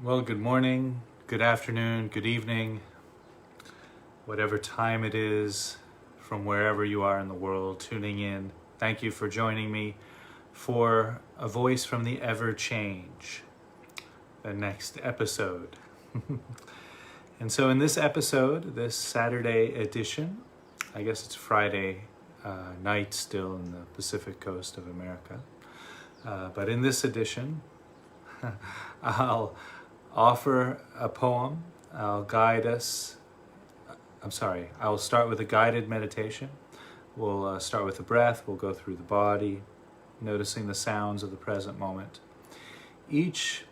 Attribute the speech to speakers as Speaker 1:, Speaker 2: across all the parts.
Speaker 1: Well, good morning, good afternoon, good evening, whatever time it is from wherever you are in the world tuning in. Thank you for joining me for A Voice from the Ever Change, the next episode. And so in this episode, this Saturday edition, I guess it's Friday night still in the Pacific coast of America, but in this edition, I'll offer a poem. I'll start with a guided meditation. We'll start with the breath. We'll go through the body, noticing the sounds of the present moment. Each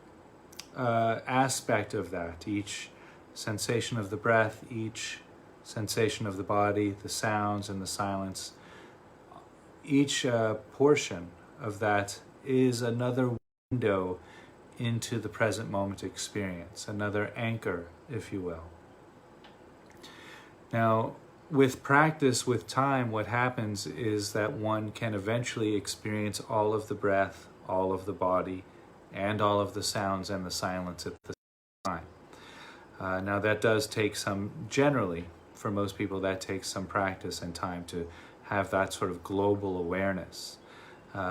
Speaker 1: aspect of that, each sensation of the breath, each sensation of the body, the sounds and the silence, each portion of that is another window into the present moment experience, another anchor, if you will. Now, with practice, with time, what happens is that one can eventually experience all of the breath, all of the body, and all of the sounds and the silence at the same time. Now, that does take generally, for most people, that takes some practice and time to have that sort of global awareness.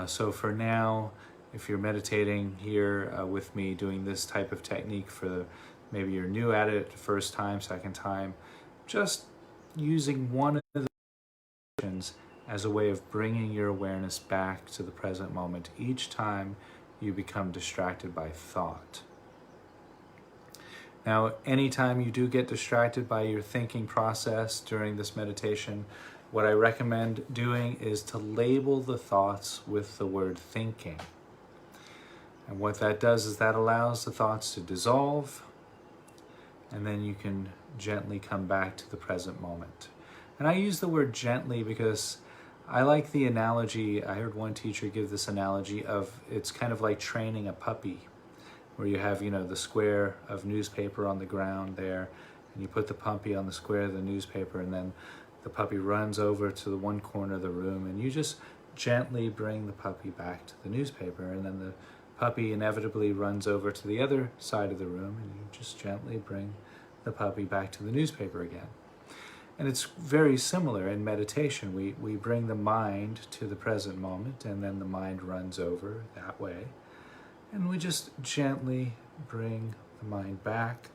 Speaker 1: So for now, if you're meditating here with me, doing this type of technique for maybe you're new at it, first time, second time, just using one of the actions as a way of bringing your awareness back to the present moment each time you become distracted by thought. Now, anytime you do get distracted by your thinking process during this meditation, what I recommend doing is to label the thoughts with the word thinking. And what that does is that allows the thoughts to dissolve, and then you can gently come back to the present moment. And I use the word gently because I like the analogy. I heard one teacher give this analogy of it's kind of like training a puppy, where you have, the square of newspaper on the ground there, and you put the puppy on the square of the newspaper, and then the puppy runs over to the one corner of the room, and you just gently bring the puppy back to the newspaper, and then the puppy inevitably runs over to the other side of the room, and you just gently bring the puppy back to the newspaper again. And it's very similar in meditation. We bring the mind to the present moment, and then the mind runs over that way. And we just gently bring the mind back.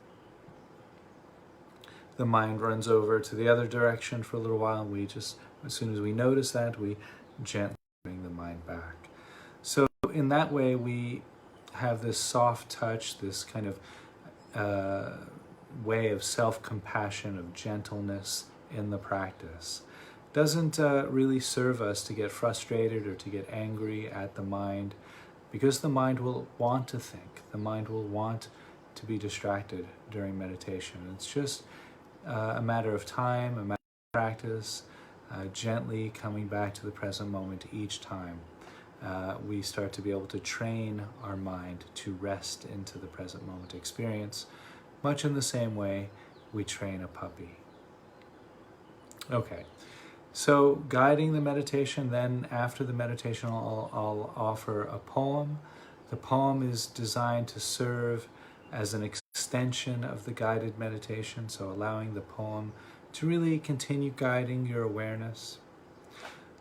Speaker 1: The mind runs over to the other direction for a little while, and we just, as soon as we notice that, we gently bring the mind back. So in that way, we have this soft touch, this kind of way of self-compassion, of gentleness in the practice. It doesn't really serve us to get frustrated or to get angry at the mind, because the mind will want to think. The mind will want to be distracted during meditation. It's just a matter of time, a matter of practice, gently coming back to the present moment each time. We start to be able to train our mind to rest into the present moment experience, much in the same way we train a puppy. Okay, so guiding the meditation, then after the meditation I'll offer a poem. The poem is designed to serve as an extension of the guided meditation, so allowing the poem to really continue guiding your awareness.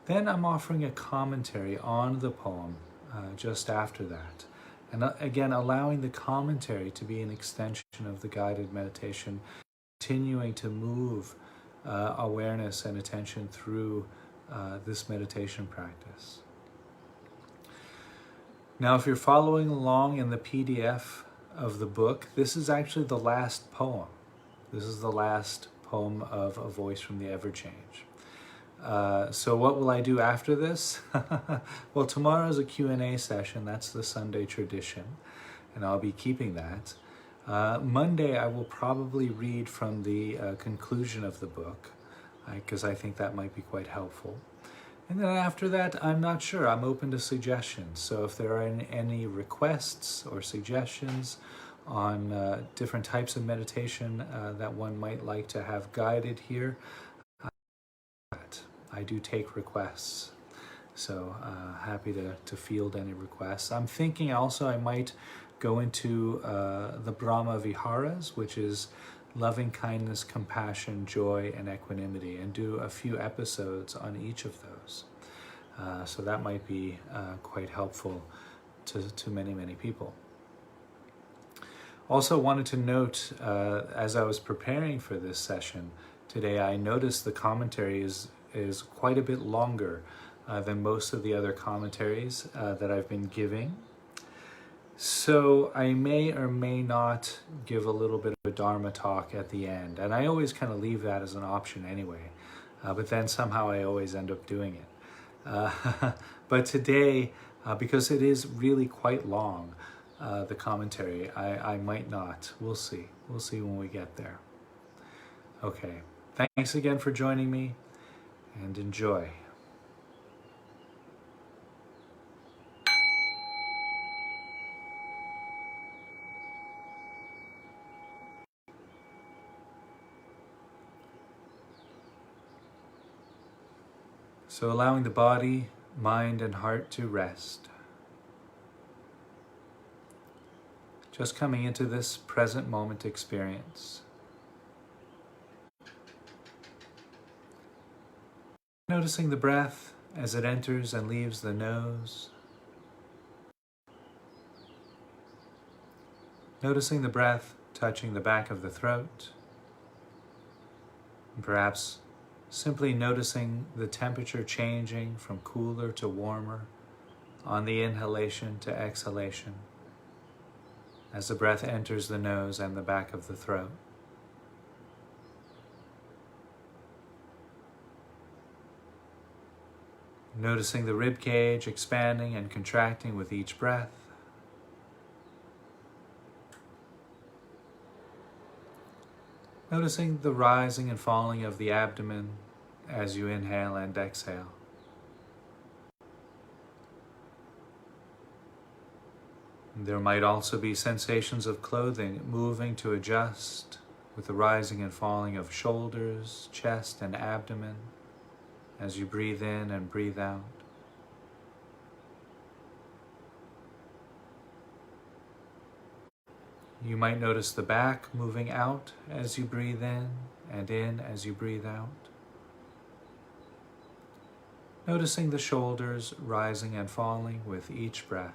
Speaker 1: Then I'm offering a commentary on the poem just after that. And again, allowing the commentary to be an extension of the guided meditation, continuing to move awareness and attention through this meditation practice. Now, if you're following along in the PDF of the book, this is actually the last poem. This is the last poem of A Voice from the Ever Change. So what will I do after this? Well, tomorrow's a Q&A session. That's the Sunday tradition, and I'll be keeping that. Monday, I will probably read from the conclusion of the book, because I think that might be quite helpful. And then after that, I'm not sure. I'm open to suggestions. So if there are any requests or suggestions on different types of meditation that one might like to have guided here, I do take requests. So happy to field any requests. I'm thinking also I might go into the Brahma Viharas, which is loving kindness, compassion, joy, and equanimity, and do a few episodes on each of those. So that might be quite helpful to many, many people. Also wanted to note, as I was preparing for this session today, I noticed the commentary is quite a bit longer than most of the other commentaries that I've been giving. So I may or may not give a little bit of a Dharma talk at the end, and I always kind of leave that as an option anyway, but then somehow I always end up doing it. But today, because it is really quite long, the commentary, I might not. We'll see. We'll see when we get there. Okay. Thanks again for joining me, and enjoy. So allowing the body, mind, and heart to rest. Just coming into this present moment experience. Noticing the breath as it enters and leaves the nose. Noticing the breath touching the back of the throat. And perhaps simply noticing the temperature changing from cooler to warmer on the inhalation to exhalation as the breath enters the nose and the back of the throat. Noticing the rib cage expanding and contracting with each breath. Noticing the rising and falling of the abdomen as you inhale and exhale. There might also be sensations of clothing moving to adjust with the rising and falling of shoulders, chest, and abdomen as you breathe in and breathe out. You might notice the back moving out as you breathe in as you breathe out. Noticing the shoulders rising and falling with each breath.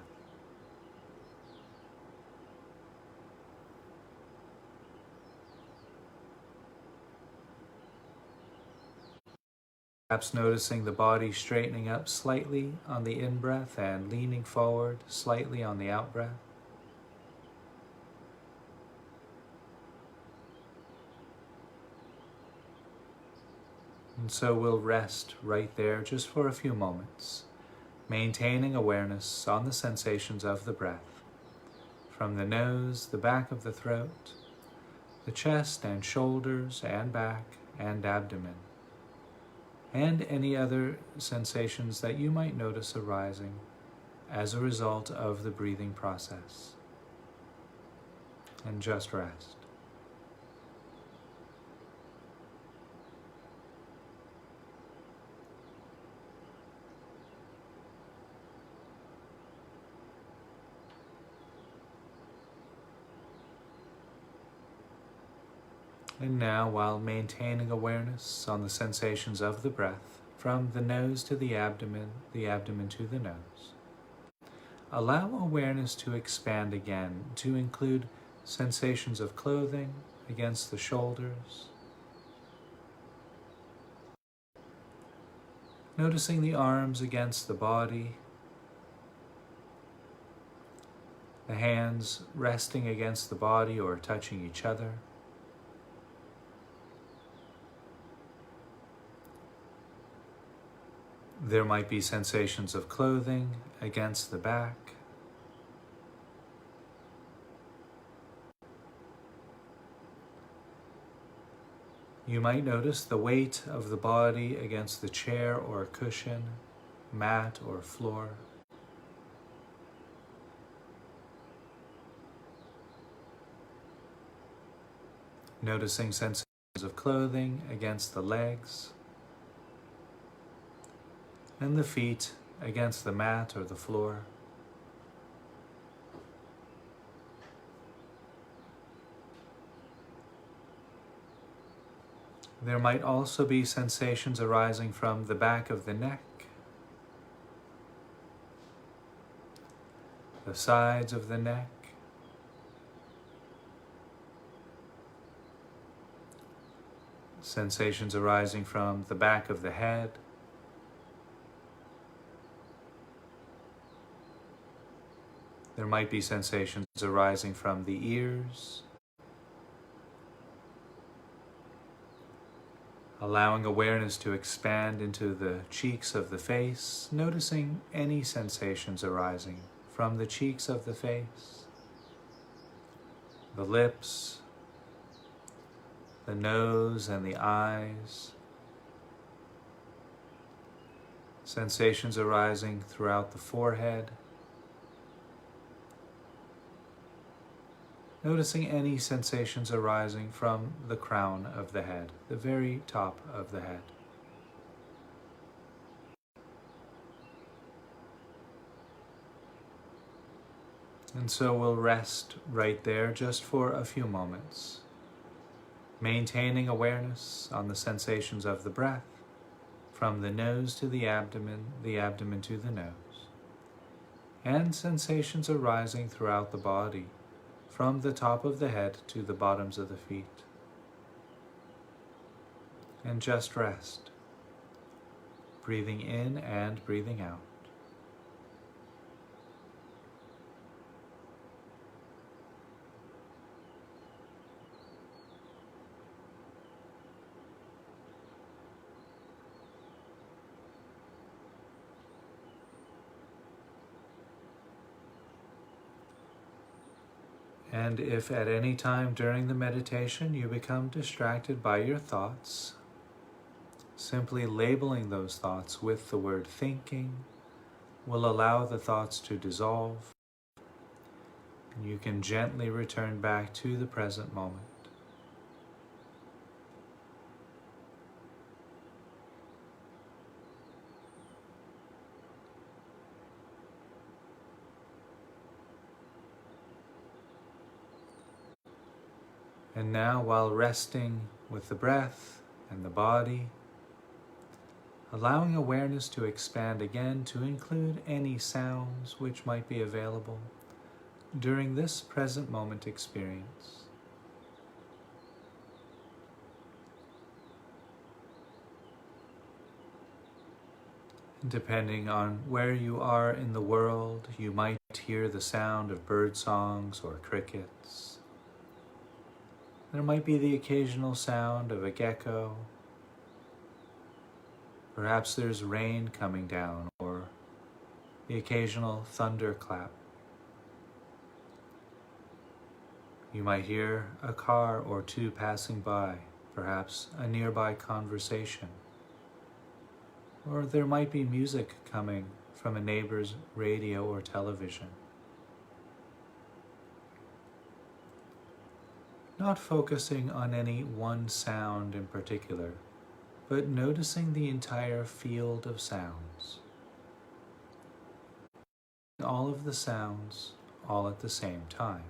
Speaker 1: Perhaps noticing the body straightening up slightly on the in-breath and leaning forward slightly on the out-breath. And so we'll rest right there just for a few moments, maintaining awareness on the sensations of the breath, from the nose, the back of the throat, the chest and shoulders and back and abdomen, and any other sensations that you might notice arising as a result of the breathing process. And just rest. And now, while maintaining awareness on the sensations of the breath, from the nose to the abdomen to the nose, allow awareness to expand again to include sensations of clothing against the shoulders, noticing the arms against the body, the hands resting against the body or touching each other. There might be sensations of clothing against the back. You might notice the weight of the body against the chair or cushion, mat or floor. Noticing sensations of clothing against the legs, and the feet against the mat or the floor. There might also be sensations arising from the back of the neck, the sides of the neck, sensations arising from the back of the head, there might be sensations arising from the ears, allowing awareness to expand into the cheeks of the face, noticing any sensations arising from the cheeks of the face, the lips, the nose and the eyes, sensations arising throughout the forehead, noticing any sensations arising from the crown of the head, the very top of the head. And so we'll rest right there just for a few moments, maintaining awareness on the sensations of the breath, from the nose to the abdomen to the nose, and sensations arising throughout the body, from the top of the head to the bottoms of the feet. And just rest, breathing in and breathing out. And if at any time during the meditation you become distracted by your thoughts, simply labeling those thoughts with the word thinking will allow the thoughts to dissolve, and you can gently return back to the present moment. And now, while resting with the breath and the body, allowing awareness to expand again to include any sounds which might be available during this present moment experience. Depending on where you are in the world, you might hear the sound of bird songs or crickets. There might be the occasional sound of a gecko. Perhaps there's rain coming down or the occasional thunderclap. You might hear a car or two passing by, perhaps a nearby conversation. Or there might be music coming from a neighbor's radio or television. Not focusing on any one sound in particular, but noticing the entire field of sounds. All of the sounds, all at the same time.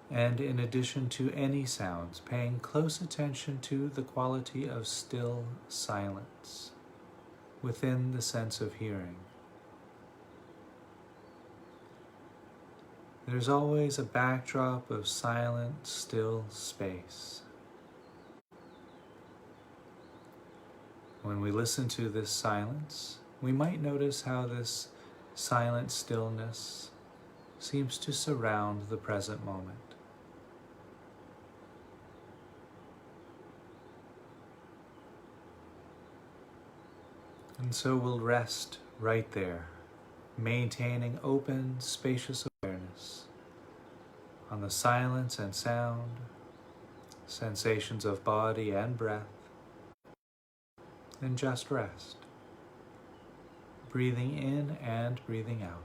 Speaker 1: And in addition to any sounds, paying close attention to the quality of still silence within the sense of hearing. There's always a backdrop of silent, still space. When we listen to this silence, we might notice how this silent stillness seems to surround the present moment. And so we'll rest right there, maintaining open, spacious awareness on the silence and sound, sensations of body and breath, and just rest, breathing in and breathing out.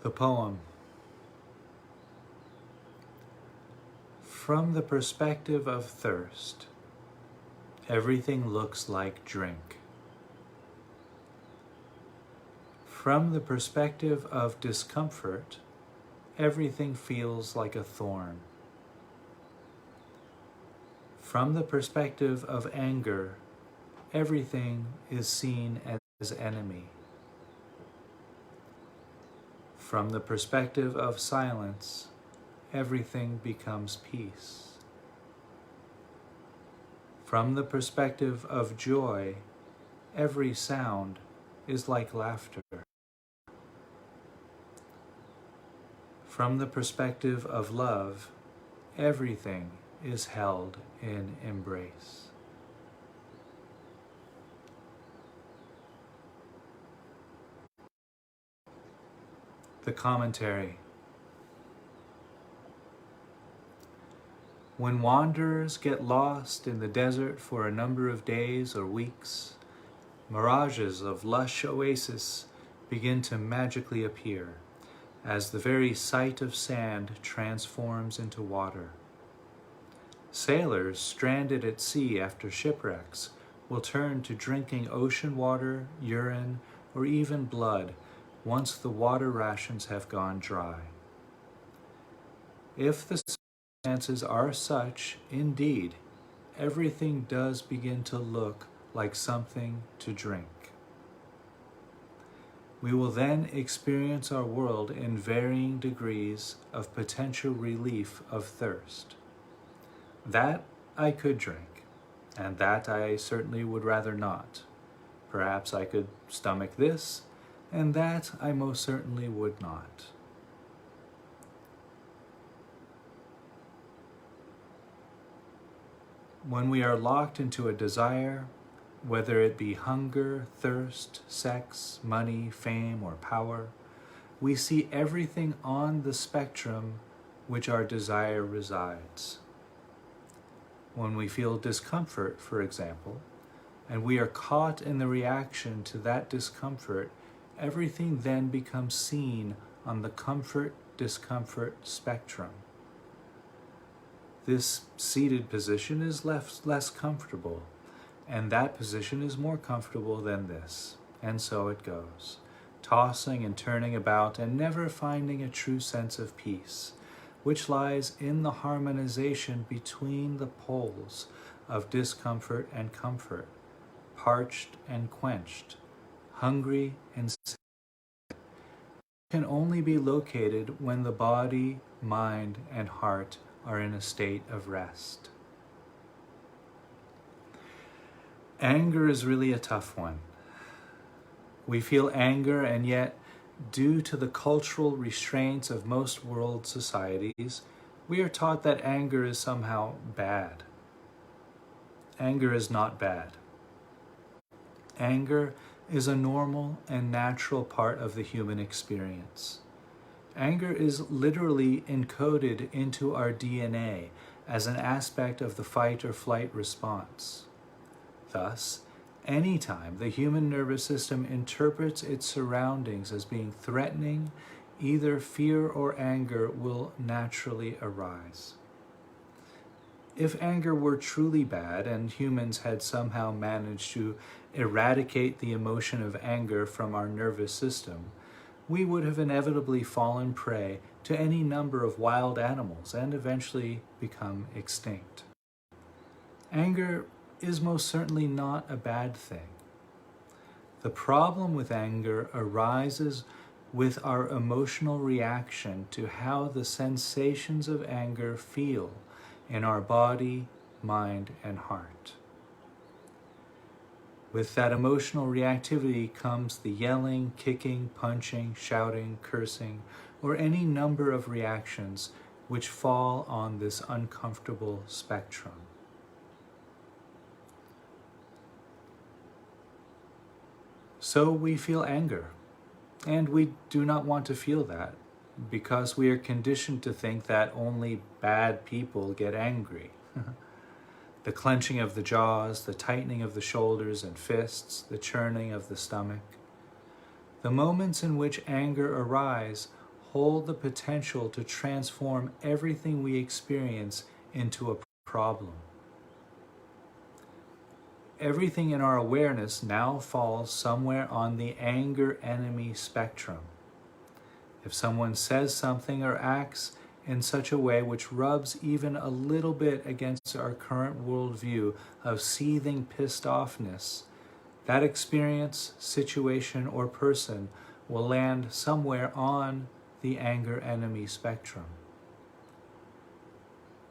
Speaker 1: The poem. From the perspective of thirst, everything looks like drink. From the perspective of discomfort, everything feels like a thorn. From the perspective of anger, everything is seen as enemy. From the perspective of silence, everything becomes peace. From the perspective of joy, every sound is like laughter. From the perspective of love, everything is held in embrace. The commentary. When wanderers get lost in the desert for a number of days or weeks, mirages of lush oasis begin to magically appear as the very sight of sand transforms into water. Sailors stranded at sea after shipwrecks will turn to drinking ocean water, urine, or even blood once the water rations have gone dry. If the circumstances are such, indeed, everything does begin to look like something to drink. We will then experience our world in varying degrees of potential relief of thirst. That I could drink, and that I certainly would rather not. Perhaps I could stomach this, and that I most certainly would not. When we are locked into a desire, whether it be hunger, thirst, sex, money, fame, or power, we see everything on the spectrum which our desire resides. When we feel discomfort, for example, and we are caught in the reaction to that discomfort, everything then becomes seen on the comfort-discomfort spectrum. This seated position is less comfortable, and that position is more comfortable than this. And so it goes, tossing and turning about and never finding a true sense of peace, which lies in the harmonization between the poles of discomfort and comfort, parched and quenched, hungry and sick. It can only be located when the body, mind, and heart are in a state of rest. Anger is really a tough one. We feel anger, and yet, due to the cultural restraints of most world societies, we are taught that anger is somehow bad. Anger is not bad. Anger is a normal and natural part of the human experience. Anger is literally encoded into our DNA as an aspect of the fight or flight response. Thus, anytime the human nervous system interprets its surroundings as being threatening, either fear or anger will naturally arise. If anger were truly bad and humans had somehow managed to eradicate the emotion of anger from our nervous system, we would have inevitably fallen prey to any number of wild animals and eventually become extinct. Anger is most certainly not a bad thing. The problem with anger arises with our emotional reaction to how the sensations of anger feel in our body, mind, and heart. With that emotional reactivity comes the yelling, kicking, punching, shouting, cursing, or any number of reactions which fall on this uncomfortable spectrum. So we feel anger, and we do not want to feel that because we are conditioned to think that only bad people get angry. The clenching of the jaws, the tightening of the shoulders and fists, the churning of the stomach. The moments in which anger arise hold the potential to transform everything we experience into a problem. Everything in our awareness now falls somewhere on the anger enemy spectrum. If someone says something or acts in such a way which rubs even a little bit against our current worldview of seething pissed offness, that experience, situation, or person will land somewhere on the anger enemy spectrum.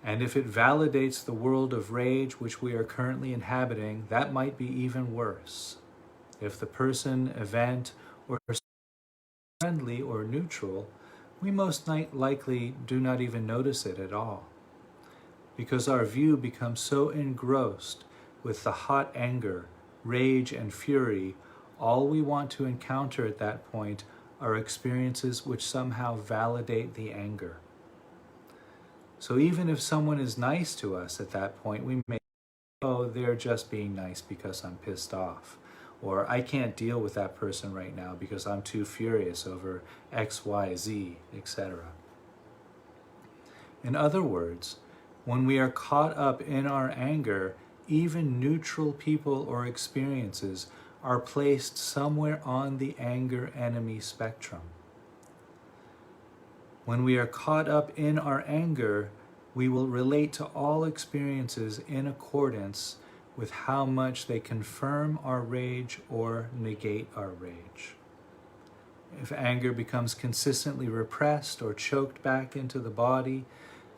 Speaker 1: And if it validates the world of rage which we are currently inhabiting, that might be even worse. If the person, event, or friendly or neutral, we most likely do not even notice it at all, because our view becomes so engrossed with the hot anger, rage, and fury. All we want to encounter at that point are experiences which somehow validate the anger. So even if someone is nice to us at that point, we may, oh, they're just being nice because I'm pissed off. Or I can't deal with that person right now because I'm too furious over X, Y, Z, etc. In other words, when we are caught up in our anger, even neutral people or experiences are placed somewhere on the anger enemy spectrum. When we are caught up in our anger, we will relate to all experiences in accordance with how much they confirm our rage or negate our rage. If anger becomes consistently repressed or choked back into the body,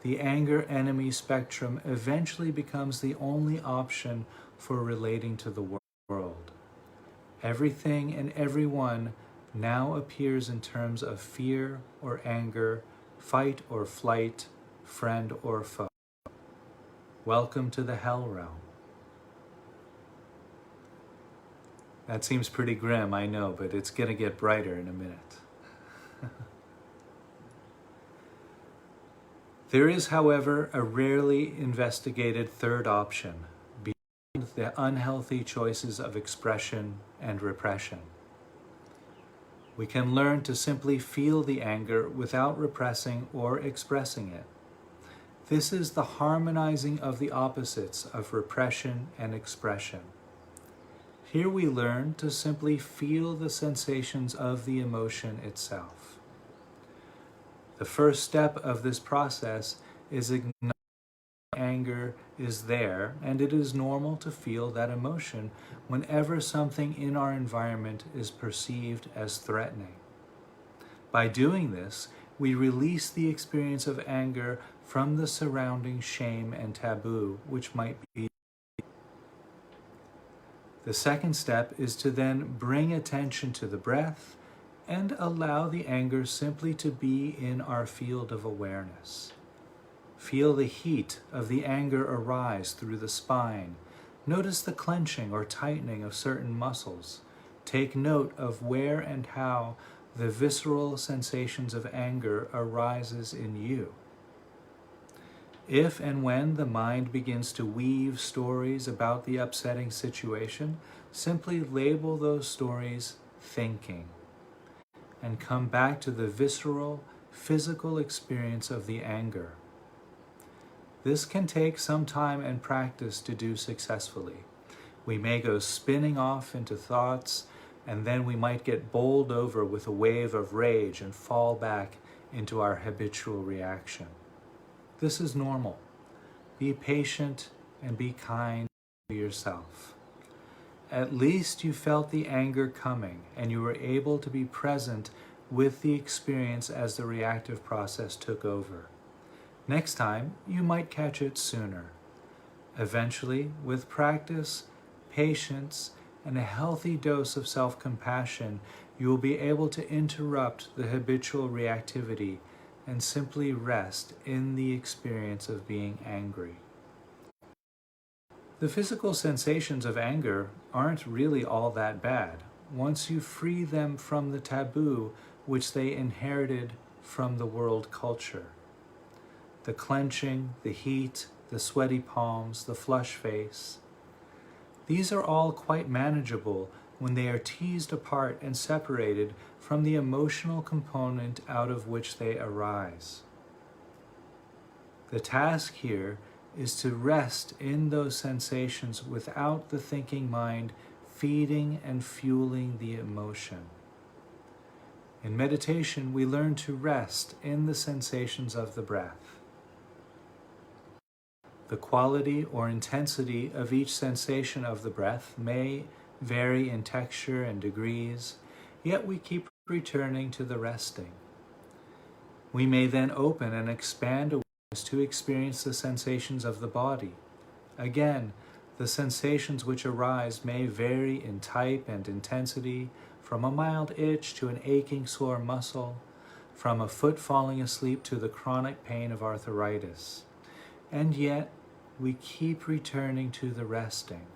Speaker 1: the anger enemy spectrum eventually becomes the only option for relating to the world. Everything and everyone now appears in terms of fear or anger, fight or flight, friend or foe. Welcome to the hell realm. That seems pretty grim, I know, but it's going to get brighter in a minute. There is, however, a rarely investigated third option beyond the unhealthy choices of expression and repression. We can learn to simply feel the anger without repressing or expressing it. This is the harmonizing of the opposites of repression and expression. Here we learn to simply feel the sensations of the emotion itself. The first step of this process is acknowledging anger is there, and it is normal to feel that emotion whenever something in our environment is perceived as threatening. By doing this, we release the experience of anger from the surrounding shame and taboo, which might be. The second step is to then bring attention to the breath and allow the anger simply to be in our field of awareness. Feel the heat of the anger arise through the spine. Notice the clenching or tightening of certain muscles. Take note of where and how the visceral sensations of anger arises in you. If and when the mind begins to weave stories about the upsetting situation, simply label those stories thinking and come back to the visceral, physical experience of the anger. This can take some time and practice to do successfully. We may go spinning off into thoughts, and then we might get bowled over with a wave of rage and fall back into our habitual reaction. This is normal. Be patient and be kind to yourself. At least you felt the anger coming and you were able to be present with the experience as the reactive process took over. Next time, you might catch it sooner. Eventually, with practice, patience, and a healthy dose of self-compassion, you will be able to interrupt the habitual reactivity and simply rest in the experience of being angry. The physical sensations of anger aren't really all that bad once you free them from the taboo which they inherited from the world culture. The clenching, the heat, the sweaty palms, the flush face. These are all quite manageable when they are teased apart and separated from the emotional component out of which they arise. The task here is to rest in those sensations without the thinking mind feeding and fueling the emotion. In meditation, we learn to rest in the sensations of the breath. The quality or intensity of each sensation of the breath may vary in texture and degrees, yet we keep returning to the resting. We may then open and expand awareness to experience the sensations of the body. Again, the sensations which arise may vary in type and intensity, from a mild itch to an aching sore muscle, from a foot falling asleep to the chronic pain of arthritis. And yet, we keep returning to the resting.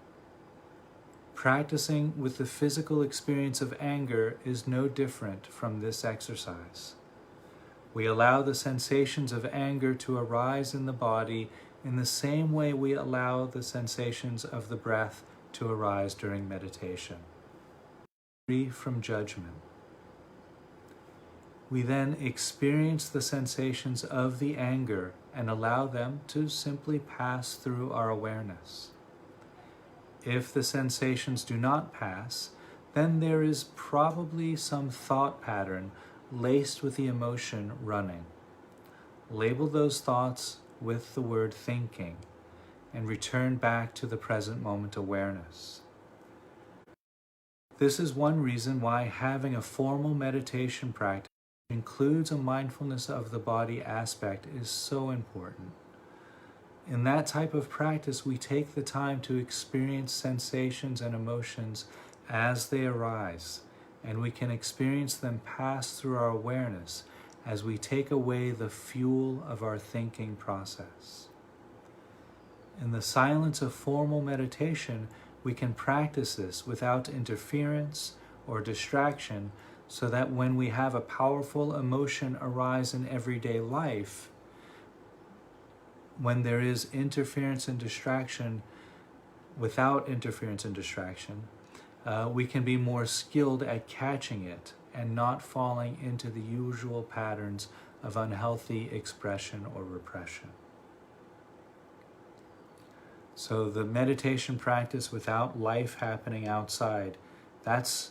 Speaker 1: Practicing with the physical experience of anger is no different from this exercise. We allow the sensations of anger to arise in the body in the same way we allow the sensations of the breath to arise during meditation. Free from judgment. We then experience the sensations of the anger and allow them to simply pass through our awareness. If the sensations do not pass, then there is probably some thought pattern laced with the emotion running. Label those thoughts with the word thinking and return back to the present moment awareness. This is one reason why having a formal meditation practice includes a mindfulness of the body aspect is so important. In that type of practice, we take the time to experience sensations and emotions as they arise, and we can experience them pass through our awareness as we take away the fuel of our thinking process. In the silence of formal meditation, we can practice this without interference or distraction, so that when we have a powerful emotion arise in everyday life, when there is interference and distraction, without interference and distraction, we can be more skilled at catching it and not falling into the usual patterns of unhealthy expression or repression. So the meditation practice without life happening outside, that's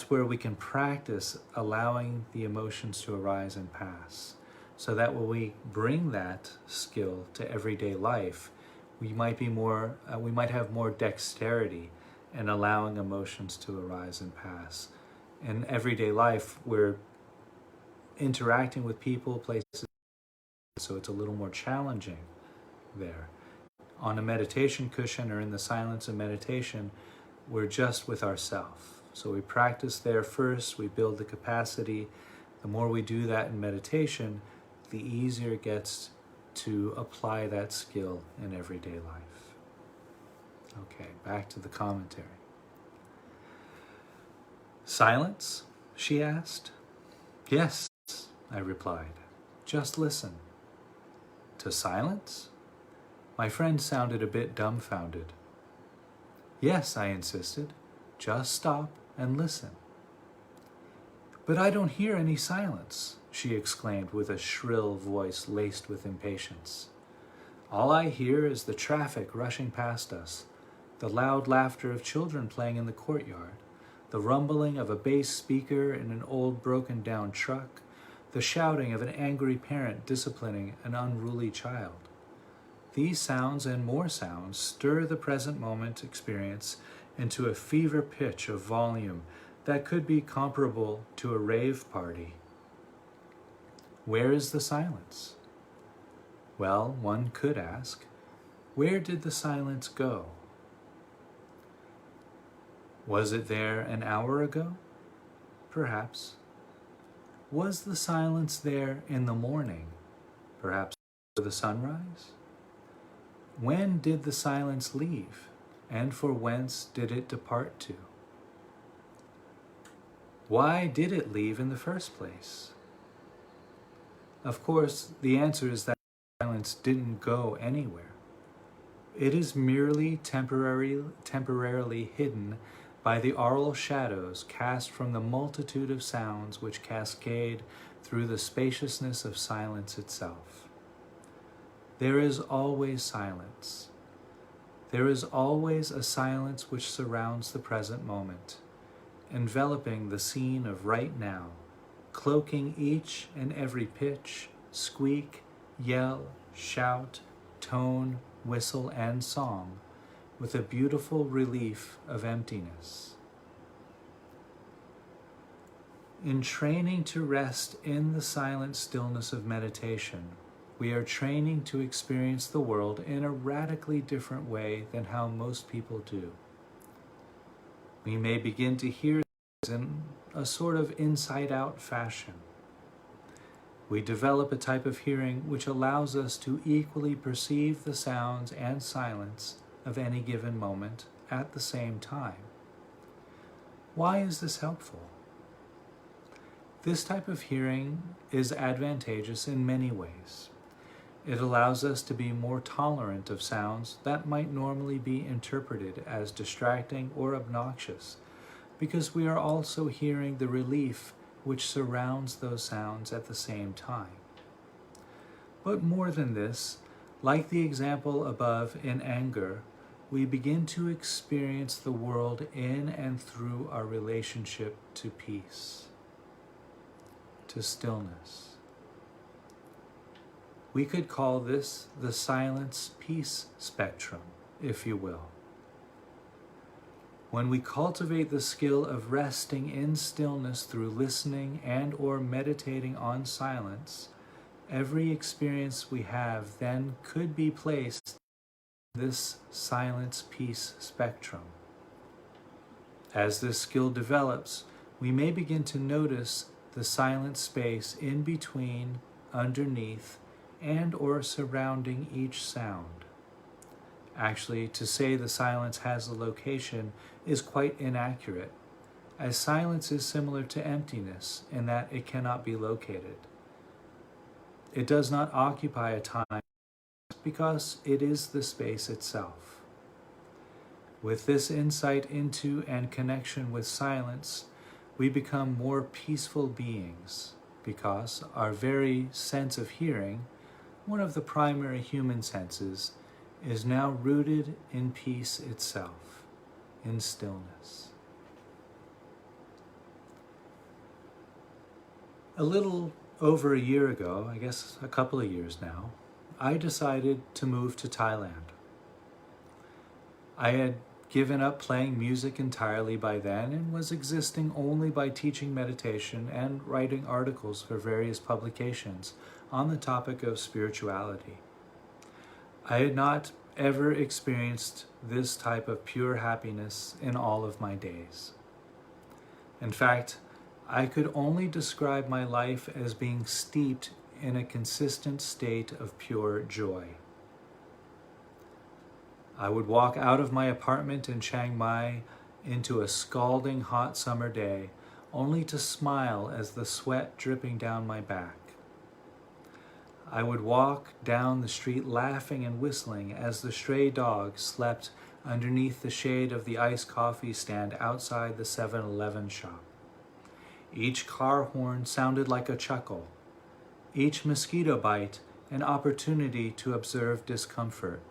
Speaker 1: where we can practice allowing the emotions to arise and pass. So that when we bring that skill to everyday life, we might have more dexterity in allowing emotions to arise and pass. In everyday life, we're interacting with people, places, so it's a little more challenging there. On a meditation cushion or in the silence of meditation, we're just with ourselves. So we practice there first, we build the capacity. The more we do that in meditation, the easier it gets to apply that skill in everyday life. Okay, back to the commentary. Silence? She asked. Yes, I replied. Just listen. To silence? My friend sounded a bit dumbfounded. Yes, I insisted. Just stop and listen. But I don't hear any silence, she exclaimed with a shrill voice laced with impatience. All I hear is the traffic rushing past us, the loud laughter of children playing in the courtyard, the rumbling of a bass speaker in an old broken-down truck, the shouting of an angry parent disciplining an unruly child. These sounds and more sounds stir the present moment experience into a fever pitch of volume that could be comparable to a rave party. Where is the silence? Well, one could ask, where did the silence go? Was it there an hour ago? Perhaps. Was the silence there in the morning? Perhaps before the sunrise? When did the silence leave, and for whence did it depart to? Why did it leave in the first place? Of course, the answer is that silence didn't go anywhere. It is merely temporarily hidden by the aural shadows cast from the multitude of sounds which cascade through the spaciousness of silence itself. There is always silence. There is always a silence which surrounds the present moment, enveloping the scene of right now, cloaking each and every pitch, squeak, yell, shout, tone, whistle, and song with a beautiful relief of emptiness. In training to rest in the silent stillness of meditation, we are training to experience the world in a radically different way than how most people do. We may begin to hear things in a sort of inside-out fashion. We develop a type of hearing which allows us to equally perceive the sounds and silence of any given moment at the same time. Why is this helpful? This type of hearing is advantageous in many ways. It allows us to be more tolerant of sounds that might normally be interpreted as distracting or obnoxious, because we are also hearing the relief which surrounds those sounds at the same time. But more than this, like the example above in anger, we begin to experience the world in and through our relationship to peace, to stillness. We could call this the silence-peace spectrum, if you will. When we cultivate the skill of resting in stillness through listening and or meditating on silence, every experience we have then could be placed in this silence-peace spectrum. As this skill develops, we may begin to notice the silent space in between, underneath, and or surrounding each sound. Actually, to say the silence has a location is quite inaccurate, as silence is similar to emptiness in that it cannot be located. It does not occupy a time because it is the space itself. With this insight into and connection with silence, we become more peaceful beings because our very sense of hearing, one of the primary human senses, is now rooted in peace itself, in stillness. A little over a year ago, I guess a couple of years now, I decided to move to Thailand. I had given up playing music entirely by then and was existing only by teaching meditation and writing articles for various publications on the topic of spirituality. I had not ever experienced this type of pure happiness in all of my days. In fact, I could only describe my life as being steeped in a consistent state of pure joy. I would walk out of my apartment in Chiang Mai into a scalding hot summer day, only to smile as the sweat dripping down my back. I would walk down the street laughing and whistling as the stray dog slept underneath the shade of the iced coffee stand outside the 7-Eleven shop. Each car horn sounded like a chuckle. Each mosquito bite an opportunity to observe discomfort.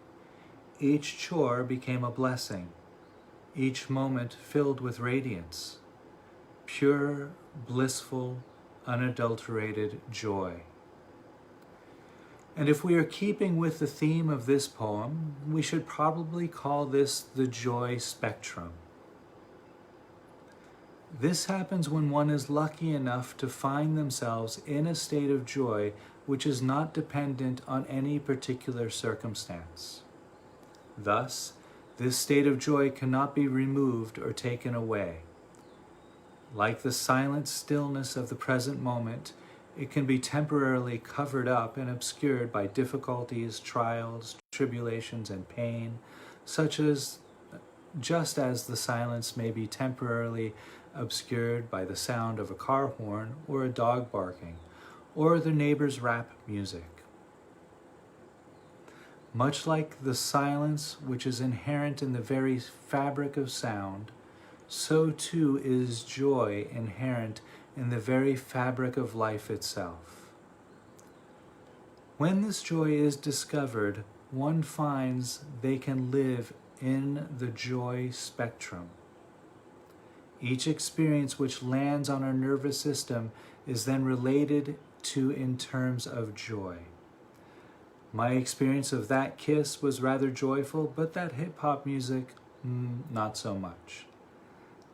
Speaker 1: Each chore became a blessing. Each moment filled with radiance. Pure, blissful, unadulterated joy. And if we are keeping with the theme of this poem, we should probably call this the joy spectrum. This happens when one is lucky enough to find themselves in a state of joy which is not dependent on any particular circumstance. Thus, this state of joy cannot be removed or taken away. Like the silent stillness of the present moment, it can be temporarily covered up and obscured by difficulties, trials, tribulations, and pain, just as the silence may be temporarily obscured by the sound of a car horn or a dog barking, or the neighbor's rap music. Much like the silence which is inherent in the very fabric of sound, so too is joy inherent in the very fabric of life itself. When this joy is discovered, one finds they can live in the joy spectrum. Each experience which lands on our nervous system is then related to in terms of joy. My experience of that kiss was rather joyful, but that hip-hop music, not so much.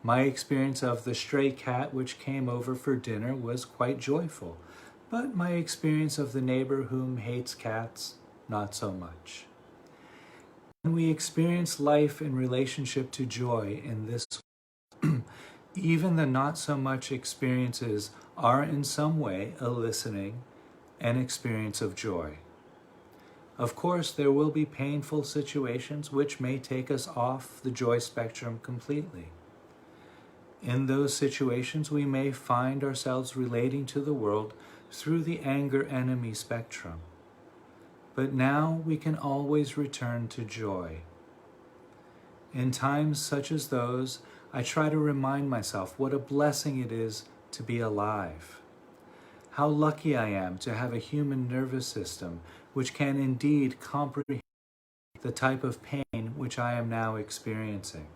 Speaker 1: My experience of the stray cat which came over for dinner was quite joyful, but my experience of the neighbor whom hates cats, not so much. When we experience life in relationship to joy in this way, even the not so much experiences are in some way eliciting an experience of joy. Of course, there will be painful situations which may take us off the joy spectrum completely. In those situations, we may find ourselves relating to the world through the anger enemy spectrum. But now we can always return to joy. In times such as those, I try to remind myself what a blessing it is to be alive. How lucky I am to have a human nervous system which can indeed comprehend the type of pain which I am now experiencing.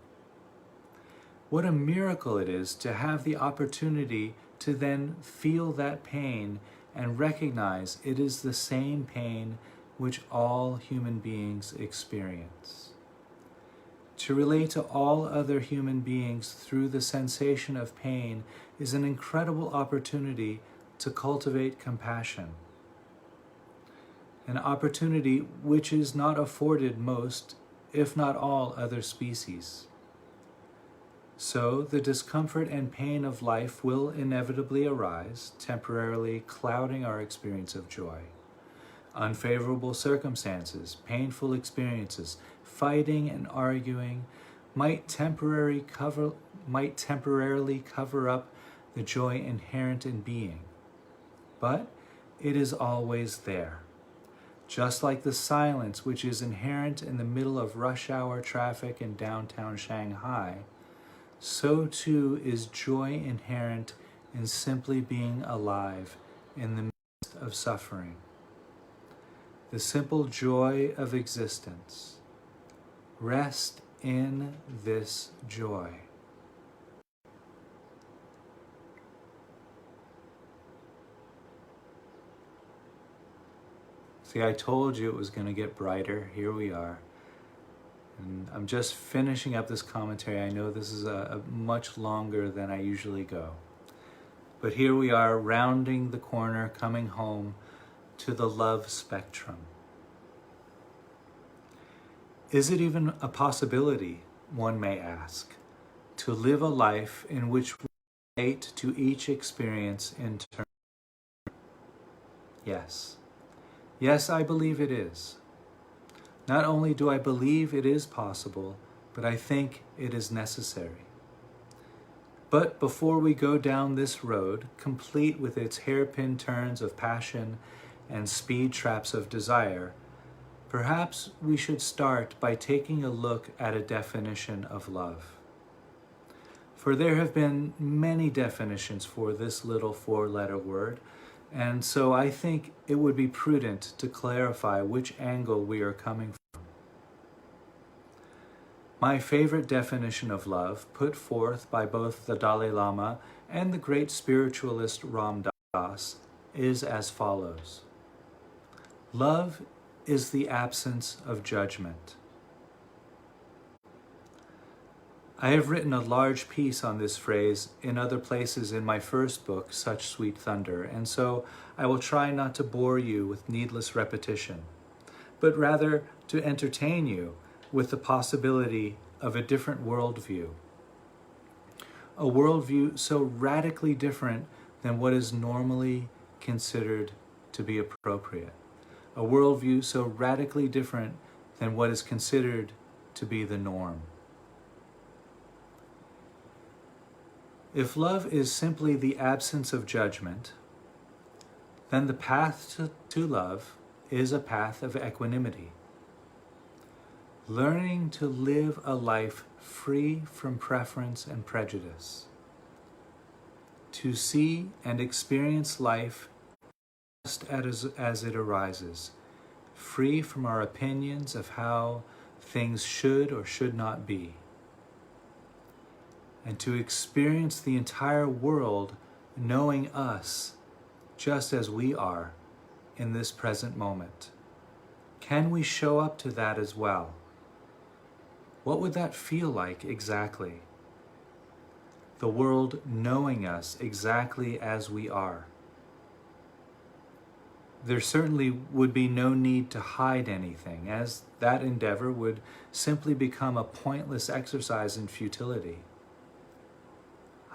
Speaker 1: What a miracle it is to have the opportunity to then feel that pain and recognize it is the same pain which all human beings experience. To relate to all other human beings through the sensation of pain is an incredible opportunity to cultivate compassion. An opportunity which is not afforded most, if not all, other species. So the discomfort and pain of life will inevitably arise, temporarily clouding our experience of joy. Unfavorable circumstances, painful experiences, fighting and arguing might temporarily cover up the joy inherent in being. But it is always there. Just like the silence which is inherent in the middle of rush hour traffic in downtown Shanghai, so too is joy inherent in simply being alive in the midst of suffering. The simple joy of existence. Rest in this joy. See, I told you it was going to get brighter. Here we are. And I'm just finishing up this commentary. I know this is a much longer than I usually go. But here we are, rounding the corner, coming home to the love spectrum. Is it even a possibility, one may ask, to live a life in which we relate to each experience in turn? Yes. Yes, I believe it is. Not only do I believe it is possible, but I think it is necessary. But before we go down this road, complete with its hairpin turns of passion and speed traps of desire, perhaps we should start by taking a look at a definition of love. For there have been many definitions for this little four-letter word, and so I think it would be prudent to clarify which angle we are coming from. My favorite definition of love, put forth by both the Dalai Lama and the great spiritualist Ram Dass, is as follows. Love is the absence of judgment. I have written a large piece on this phrase in other places in my first book, Such Sweet Thunder, and so I will try not to bore you with needless repetition, but rather to entertain you with the possibility of a different worldview. A worldview so radically different than what is normally considered to be appropriate. A worldview so radically different than what is considered to be the norm. If love is simply the absence of judgment, then the path to love is a path of equanimity. learning to live a life free from preference and prejudice, to see and experience life just as it arises, free from our opinions of how things should or should not be, and to experience the entire world knowing us just as we are in this present moment. Can we show up to that as well? What would that feel like exactly? The world knowing us exactly as we are. There certainly would be no need to hide anything, as that endeavor would simply become a pointless exercise in futility.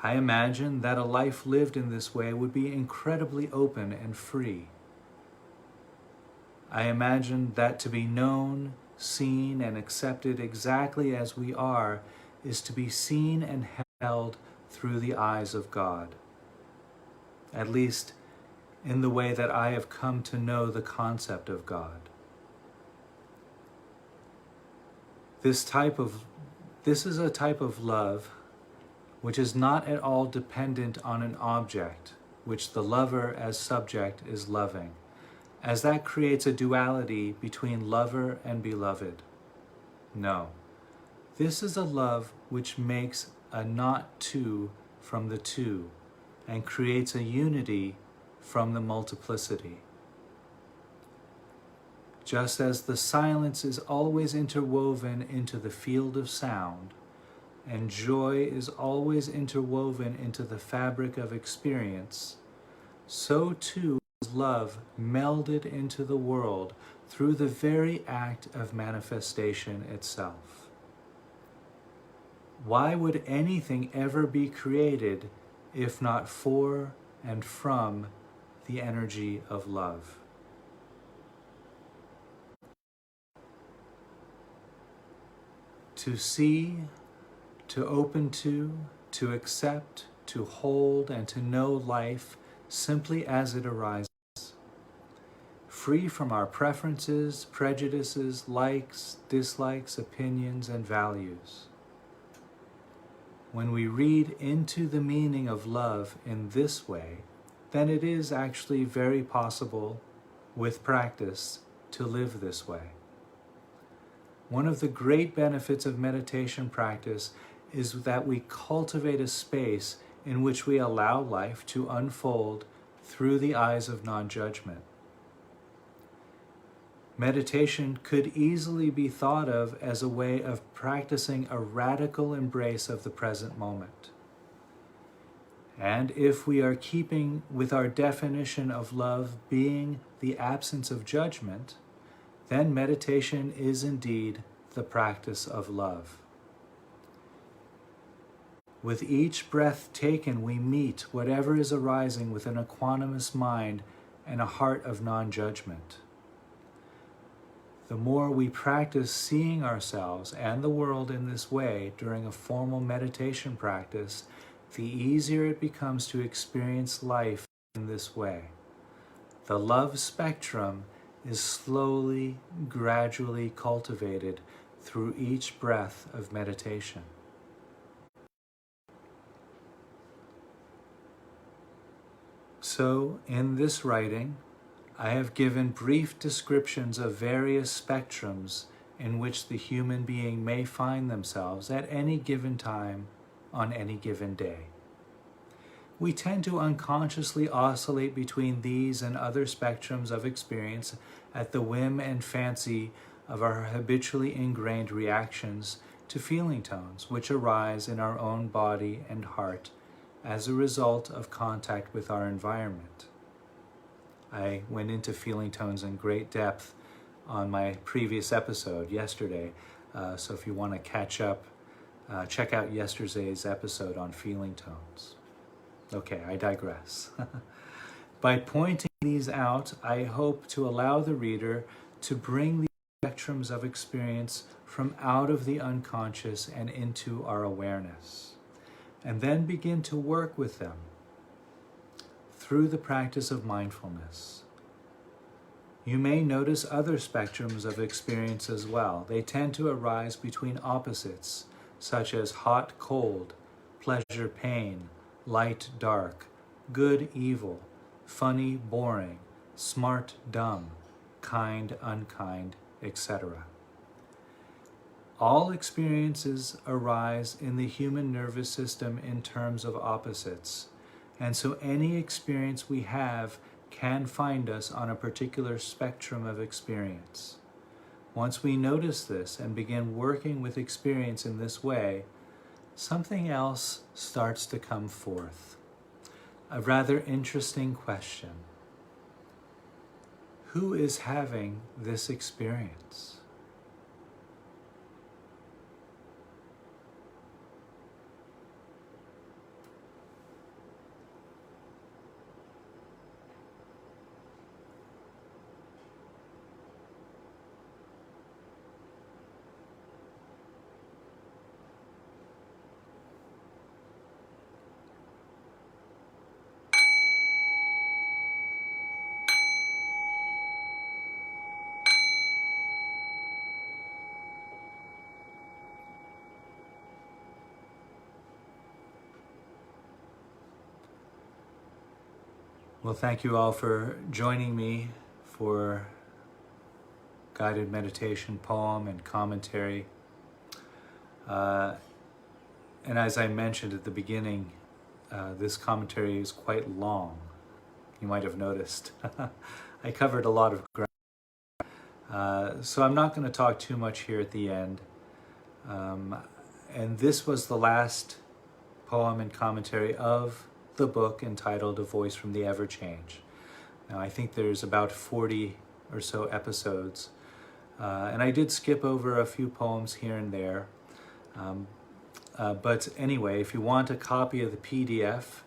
Speaker 1: I imagine that a life lived in this way would be incredibly open and free. I imagine that to be known, seen, and accepted exactly as we are is to be seen and held through the eyes of God. At least in the way that I have come to know the concept of God. This is a type of love which is not at all dependent on an object, which the lover as subject is loving, as that creates a duality between lover and beloved. No, this is a love which makes a not two from the two and creates a unity from the multiplicity. Just as the silence is always interwoven into the field of sound, and joy is always interwoven into the fabric of experience, so too is love melded into the world through the very act of manifestation itself. Why would anything ever be created if not for and from the energy of love? To see, to open to accept, to hold, and to know life simply as it arises, free from our preferences, prejudices, likes, dislikes, opinions, and values. When we read into the meaning of love in this way, then it is actually very possible, with practice, to live this way. One of the great benefits of meditation practice is that we cultivate a space in which we allow life to unfold through the eyes of non-judgment. Meditation could easily be thought of as a way of practicing a radical embrace of the present moment. And if we are keeping with our definition of love being the absence of judgment, then meditation is indeed the practice of love. With each breath taken, we meet whatever is arising with an equanimous mind and a heart of non-judgment. The more we practice seeing ourselves and the world in this way during a formal meditation practice, the easier it becomes to experience life in this way. The love spectrum is slowly, gradually cultivated through each breath of meditation. So, in this writing, I have given brief descriptions of various spectrums in which the human being may find themselves at any given time on any given day. We tend to unconsciously oscillate between these and other spectrums of experience at the whim and fancy of our habitually ingrained reactions to feeling tones which arise in our own body and heart as a result of contact with our environment. I went into feeling tones in great depth on my previous episode yesterday, so if you want to catch up, check out yesterday's episode on feeling tones. Okay, I digress. By pointing these out, I hope to allow the reader to bring the spectrums of experience from out of the unconscious and into our awareness, and then begin to work with them through the practice of mindfulness. You may notice other spectrums of experience as well. They tend to arise between opposites, such as hot, cold, pleasure, pain, light, dark, good, evil, funny, boring, smart, dumb, kind, unkind, etc. All experiences arise in the human nervous system in terms of opposites, and so any experience we have can find us on a particular spectrum of experience. Once we notice this and begin working with experience in this way, something else starts to come forth. A rather interesting question. Who is having this experience? Well, thank you all for joining me for guided meditation, poem, and commentary. And as I mentioned at the beginning, this commentary is quite long. You might have noticed. I covered a lot of ground. So I'm not going to talk too much here at the end. And this was the last poem and commentary of the book entitled A Voice from the Ever-Change. Now, I think there's about 40 or so episodes, and I did skip over a few poems here and there. But anyway, if you want a copy of the PDF,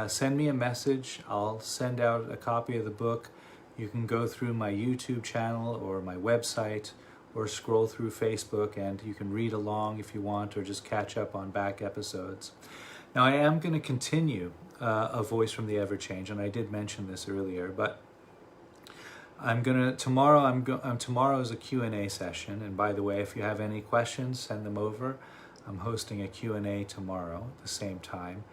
Speaker 1: send me a message. I'll send out a copy of the book. You can go through my YouTube channel or my website or scroll through Facebook, and you can read along if you want, or just catch up on back episodes. Now, I am going to continue A Voice from the Ever-Change, and I did mention this earlier, but tomorrow is a Q&A session, and by the way, if you have any questions, send them over. I'm hosting a Q&A tomorrow at the same time.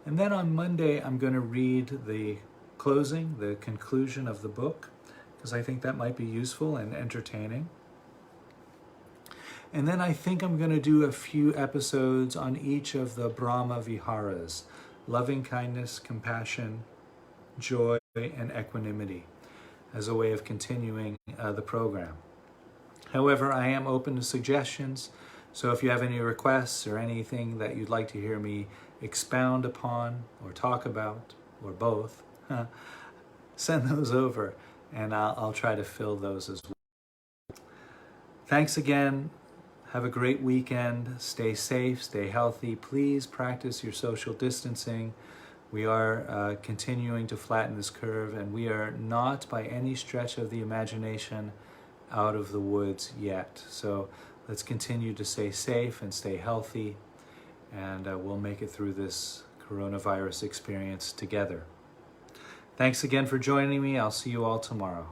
Speaker 1: And then on Monday, I'm going to read the conclusion of the book, because I think that might be useful and entertaining. And then I think I'm going to do a few episodes on each of the Brahma Viharas: loving kindness, compassion, joy, and equanimity, as a way of continuing the program. However, I am open to suggestions, so if you have any requests or anything that you'd like to hear me expound upon or talk about, or both, send those over, and I'll try to fill those as well. Thanks again. Have a great weekend. Stay safe, stay healthy. Please practice your social distancing. We are continuing to flatten this curve, and we are not by any stretch of the imagination out of the woods yet. So let's continue to stay safe and stay healthy, and we'll make it through this coronavirus experience together. Thanks again for joining me. I'll see you all tomorrow.